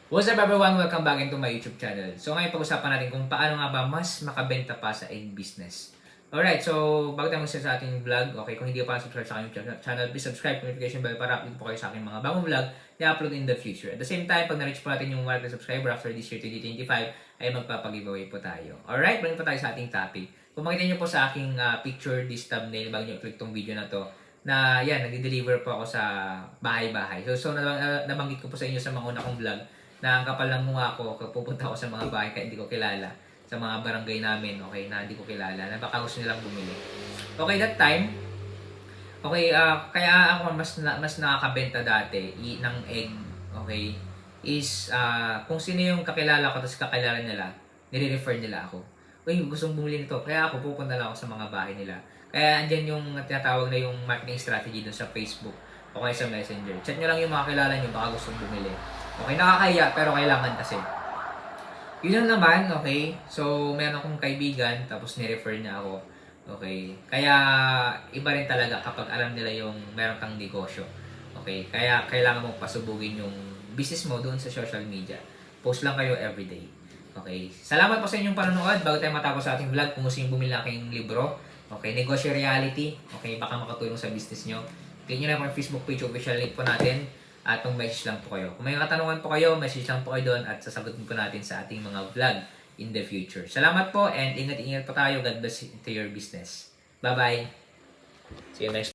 What's up everyone? Welcome back into my YouTube channel. So ngayon pag-usapan natin kung paano nga ba mas makabenta pa sa egg business. Alright, so bago tayo mag-start sa ating vlog, okay, kung hindi pa subscribe sa aking channel, please subscribe, notification bell para update po kayo sa aking mga bagong vlog na upload in the future. At the same time, pag na-reach po natin yung 100 subscriber after this year 2025, ay magpapag-giveaway po tayo. Alright, balik po tayo sa ating topic. Kung makita nyo po sa aking picture, this thumbnail, bago nyo click tong video na to, na yan, nagde-deliver po ako sa bahay-bahay. So nabanggit ko po sa inyo sa mga una kong vlog na ang kapal ng mukha ko kapag pupunta ako sa mga bahay kahit hindi ko kilala, sa mga barangay namin, okay, na hindi ko kilala, na baka gusto nilang bumili. Okay, that time, okay, kaya ako mas nakakabenta dati ng egg, okay, is kung sino yung kakilala ko tapos kakilala nila, nire-refer nila ako. Uy, gustong bumili nito. Kaya ako pupunta lang ako sa mga bahay nila. Kaya andyan yung tinatawag na yung marketing strategy dun sa Facebook o kaya sa Messenger. Chat nyo lang yung mga kilala nyo, baka gustong bumili. Okay, nakakahiya pero kailangan kasi. Yun lang naman, okay? So, meron akong kaibigan, tapos ni-refer niya ako. Okay? Kaya, iba rin talaga kapag alam nila yung meron kang negosyo. Okay? Kaya, kailangan mong pasubugin yung business mo doon sa social media. Post lang kayo everyday. Okay? Salamat po sa inyong panonood. Bago tayo matapos sa ating vlog, kung gusto nyo bumili ng aking libro, okay, Negosyo Reality, okay, baka makatulong sa business nyo. Click nyo lang po yung Facebook page, official link po natin. At message lang po kayo. Kung may katanungan po kayo, message lang po kayo doon at sasagutin po natin sa ating mga vlog in the future. Salamat po and ingat-ingat po tayo. God bless to your business. Bye-bye. See you next